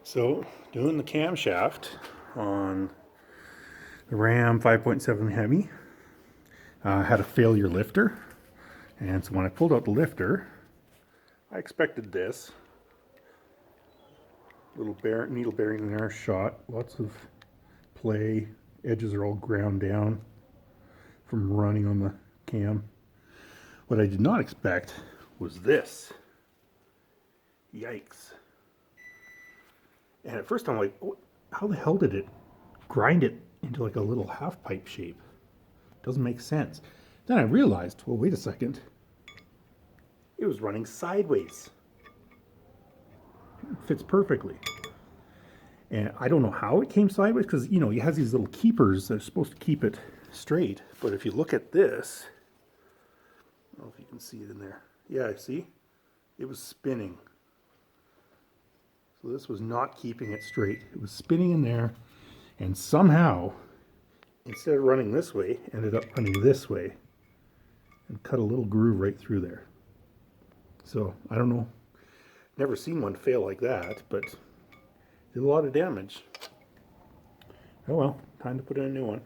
So, doing the camshaft on the Ram 5.7 Hemi. Had a failure lifter, and so when I pulled out the lifter, I expected this. Little needle bearing there, shot, lots of play, edges are all ground down from running on the cam. What I did not expect was this. Yikes. And at first I'm like, oh, how the hell did it grind it into like a little half pipe shape? Doesn't make sense. Then I realized, well, wait a second. It was running sideways. It fits perfectly. And I don't know how it came sideways because, you know, it has these little keepers that are supposed to keep it straight. But if you look at this, I don't know if you can see it in there. Yeah, see? It was spinning. So this was not keeping it straight. It was spinning in there, and somehow, instead of running this way, ended up running this way and cut a little groove right through there. So I don't know, never seen one fail like that, but did a lot of damage. Oh well, time to put in a new one.